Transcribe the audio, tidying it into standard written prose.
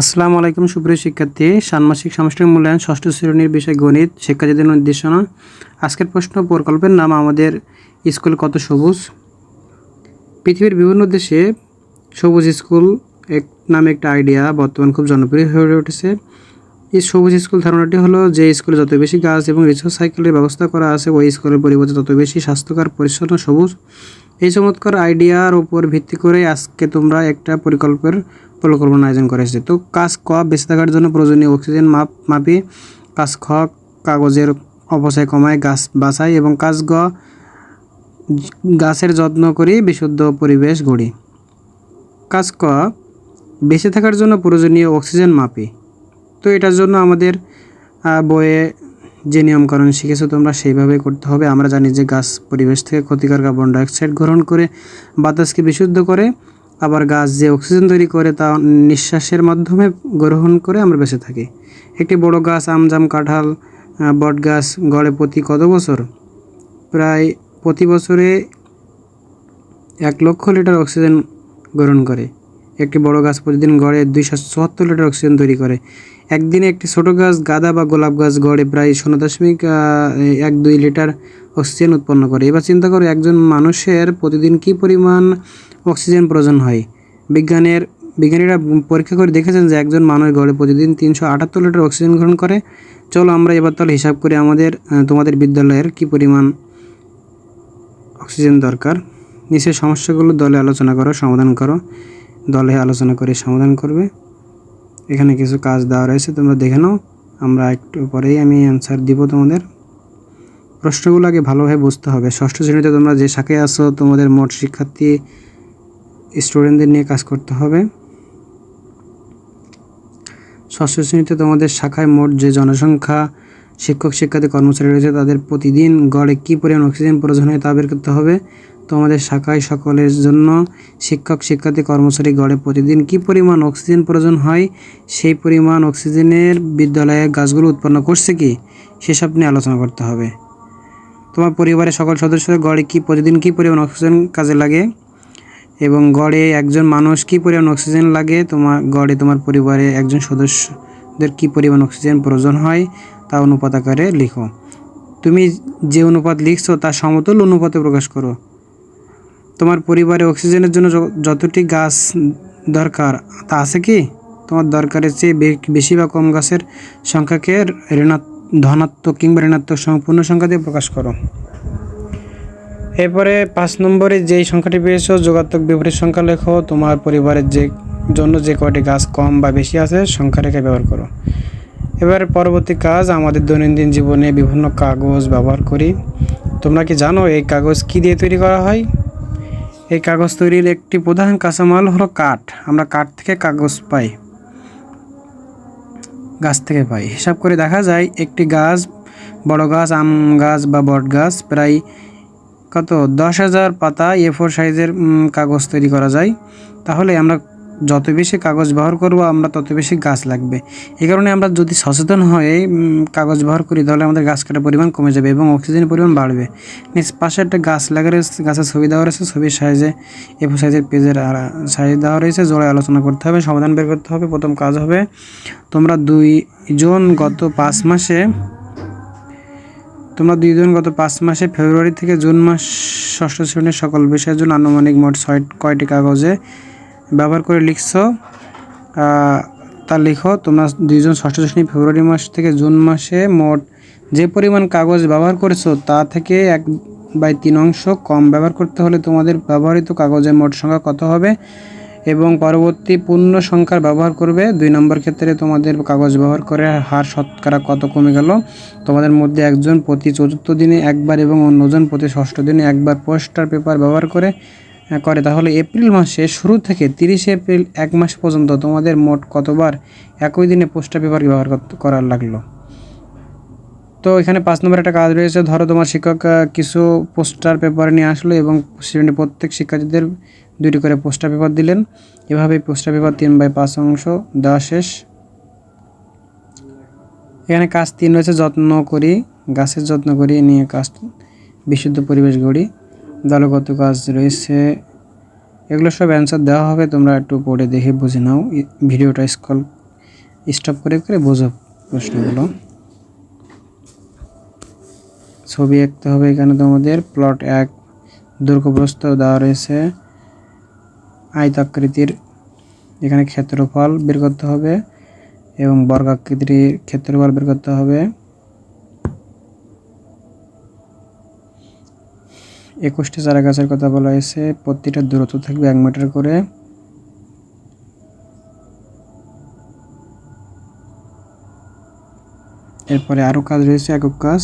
আসসালামু আলাইকুম সুপ্রিয় শিক্ষার্থী, ষান্মাসিক সামষ্টিক মূল্যায়ন ষষ্ঠ শ্রেণীর বিষয় গণিত শিক্ষার্থীদের নির্দেশনা। আজকের প্রশ্ন, প্রকল্পের নাম আমাদের স্কুল কত সবুজ। পৃথিবীর বিভিন্ন দেশে সবুজ স্কুল নামে একটা আইডিয়া বর্তমান খুব জনপ্রিয় হয়ে উঠেছে। এই সবুজ স্কুল ধারণাটি হলো যে স্কুলে যত বেশি গাছ এবং রিসোর্স সাইকেলের ব্যবস্থা করা আছে, ওই স্কুলের পরিবর্তে তত বেশি স্বাস্থ্যকর, পরিচ্ছন্ন, সবুজ। এই চমৎকার আইডিয়ার উপর ভিত্তি করে আজকে তোমরা একটা পরিকল্পনা আয়োজন করেছে। তো কাজ ক, বেঁচে থাকার জন্য প্রয়োজনীয় অক্সিজেন মাপি। কাজ খ, কাগজের অপচয় কমায়, গাছ বাঁচাই। এবং কাজ গ, গাছের যত্ন করি, বিশুদ্ধ পরিবেশ গড়ি। কাজ ক, বেঁচে থাকার জন্য প্রয়োজনীয় অক্সিজেন মাপি। তো এটার জন্য আমাদের বইয়ে যে নিয়মকানুন শিখেছো তোমরা সেইভাবে করতে হবে। আমরা জানি যে গাছ পরিবেশ থেকে ক্ষতিকর কার্বন ডাইঅক্সাইড গ্রহণ করে বাতাসকে বিশুদ্ধ করে, আবার গাছ যে অক্সিজেন তৈরি করে তা নিঃশ্বাসের মাধ্যমে গ্রহণ করে আমরা বেঁচে থাকি। একটি বড় গাছ, আম, জাম, কাঁঠাল, বট গাছ গড়ে প্রতি কত বছর? প্রায় প্রতি বছরে 1,00,000 লিটার অক্সিজেন গ্রহণ করে। একটি বড় গাছ প্রতিদিন গড়ে 274 লিটার অক্সিজেন তৈরি করে। একদিনে একটি ছোট গাছ, গাঁদা বা গোলাপ গাছ গড়ে প্রায় 0.12 লিটার অক্সিজেন উৎপন্ন করে। এবার চিন্তা করো, একজন মানুষের প্রতিদিন কী পরিমাণ অক্সিজেন প্রয়োজন হয়। বিজ্ঞানীরা পরীক্ষা করে দেখেছেন যে একজন মানুষ গড়ে প্রতিদিন 378 লিটার অক্সিজেন গ্রহণ করে। চলো আমরা এবার তাহলে হিসাব করি তোমাদের বিদ্যালয়ের কী পরিমাণ অক্সিজেন দরকার। নিচের সমস্যাগুলো দলে আলোচনা করো, সমাধান করো। দলে আলোচনা করে সমাধান করবে। এখানে কিছু কাজ দেওয়া রয়েছে, তোমরা দেখে নাও। আমরা একটু পরেই আমি অ্যান্সার দিব তোমাদের। প্রশ্নগুলো আগে ভালোভাবে বুঝতে হবে। ষষ্ঠ শ্রেণীতে তোমরা যে শাখায় আছো, তোমাদের মোট শিক্ষার্থী স্টুডেন্টদের নিয়ে কাজ করতে হবে। ষষ্ঠ শ্রেণীতে তোমাদের শাখায় মোট যে জনসংখ্যা, শিক্ষক, শিক্ষার্থী, কর্মচারী রয়েছে, তাদের প্রতিদিন গড়ে কী পরিমাণ অক্সিজেন প্রয়োজন হয় তা বের করতে হবে। তোমাদের শাখায় সকলের জন্য শিক্ষক, শিক্ষার্থী, কর্মচারী গড়ে প্রতিদিন কী পরিমাণ অক্সিজেন প্রয়োজন হয়, সেই পরিমাণ অক্সিজেনের বিদ্যালয়ে গাছগুলো উৎপন্ন করছে কি, সেসব নিয়ে আলোচনা করতে হবে। তোমার পরিবারের সকল সদস্যরা গড়ে প্রতিদিন কী পরিমাণ অক্সিজেন কাজে লাগে, এবং গড়ে একজন মানুষ কী পরিমাণ অক্সিজেন লাগে, তোমার পরিবারে একজন সদস্যদের কী পরিমাণ অক্সিজেন প্রয়োজন হয় তা অনুপাত আকারে লিখো। তুমি যে অনুপাত লিখছো তা সমতুল অনুপাতে প্রকাশ করো। তোমার পরিবারে অক্সিজেনের জন্য যতটি গাছ দরকার তা আছে কি? তোমার দরকারের চেয়ে বেশি বা কম গাছের সংখ্যাকে ধনাত্মক কিংবা ঋণাত্মক পূর্ণ সংখ্যা দিয়ে প্রকাশ করো। এরপরে 5 নম্বরে যেই সংখ্যাটি পেয়েছো যোগাত্মক বিপরীত সংখ্যা লেখো। তোমার পরিবারের জন্য যে কয়টি গাছ কম বা বেশি আছে সংখ্যা রেখে ব্যবহার করো। এবার পরবর্তী কাজ, আমাদের দৈনন্দিন জীবনে বিভিন্ন কাগজ ব্যবহার করি। তোমরা কি জানো এই কাগজ কী দিয়ে তৈরি করা হয়? এই কাগজ তৈরির একটি প্রধান কাঁচামাল হলো কাঠ। আমরা কাঠ থেকে কাগজ পাই, গাছ থেকে পাই। হিসাব করে দেখা যায় একটি গাছ, বড় গাছ, আম গাছ বা বট গাছ, প্রায় 10,000 পাতা A4 সাইজের কাগজ তৈরি করা যায়। তাহলে আমরা যত বেশি কাগজ ব্যবহার করব আমরা তত বেশি গাছ লাগবে। এই কারণে আমরা যদি সচেতন হয়ে কাগজ ব্যবহার করি তাহলে আমাদের গাছ কাটার পরিমাণ কমে যাবে এবং অক্সিজেনের পরিমাণ বাড়বে। নেক্সট, পাশে একটা গাছ লাগা রয়েছে, গাছের ছবি দেওয়া রয়েছে, ছবির সাইজে A4 সাইজের পেজের সাইজ দেওয়া রয়েছে। জোড়ায় আলোচনা করতে হবে, সমাধান বের করতে হবে। প্রথম কাজ হবে, তোমরা দুইজন গত 5 মাসে ফেব্রুয়ারি থেকে জুন মাস ষষ্ঠ শ্রেণীর সকল বিষয়ের জন্য আনুমানিক মোট 6টি কাগজে ব্যবহার করে লিখছো তা লিখো। তোমরা দুইজন ষষ্ঠ শ্রেণী ফেব্রুয়ারি মাস থেকে জুন মাসে মোট যে পরিমাণ কাগজ ব্যবহার করেছো তা থেকে 1/3 অংশ কম ব্যবহার করতে হলে তোমাদের ব্যবহৃত কাগজের মোট সংখ্যা কত হবে এবং পরবর্তী পূর্ণ সংখ্যার ব্যবহার করবে। 2 নম্বর ক্ষেত্রে তোমাদের কাগজ ব্যবহার করে হার শতকরা কত কমে গেল। তোমাদের মধ্যে একজন প্রতি 4th দিনে একবার এবং অন্যজন প্রতি 6ষ্ঠ দিনে একবার পোস্টার পেপার ব্যবহার করে। তাহলে এপ্রিল মাসের শুরু থেকে 30 এপ্রিল 1 মাস পর্যন্ত তোমাদের মোট কতবার একই দিনে পোস্টার পেপার ব্যবহার করার লাগলো। তো এখানে 5 নম্বর একটা কাজ রয়েছে। ধরো তোমার শিক্ষক কিছু পোস্টার পেপার নিয়ে আসলো এবং শ্রেণীর প্রত্যেক শিক্ষার্থীদের 2টি করে পোস্টার পেপার দিলেন। এভাবে পোস্টার পেপার 3/5 অংশ দেওয়া শেষ। এখানে কাজ 3 রয়েছে, যত্ন করি, গাছের যত্ন করি নিয়ে কাজ, বিশুদ্ধ পরিবেশ গড়ি, দলগত কাজ রয়েছে। এগুলো সব অ্যান্সার দেওয়া হবে, তোমরা একটু পড়ে দেখে বুঝে নাও। ভিডিওটা স্ক্রল স্টপ করে করে বোঝো প্রশ্নগুলো। ছবি আঁকতে হবে এখানে তোমাদের। প্লট 1 দৈর্ঘ্য প্রস্থ দেওয়া রয়েছে আয়তাকৃতির, এখানে ক্ষেত্রফল বের করতে হবে এবং বর্গাকৃতির ক্ষেত্রফল বের করতে হবে। 21টি চারা গাছের কথা বলা হয়েছে, প্রতিটা দূরত্ব থাকবে 1 মিটার করে। এরপরে আরও কাজ রয়েছে, একক কাজ।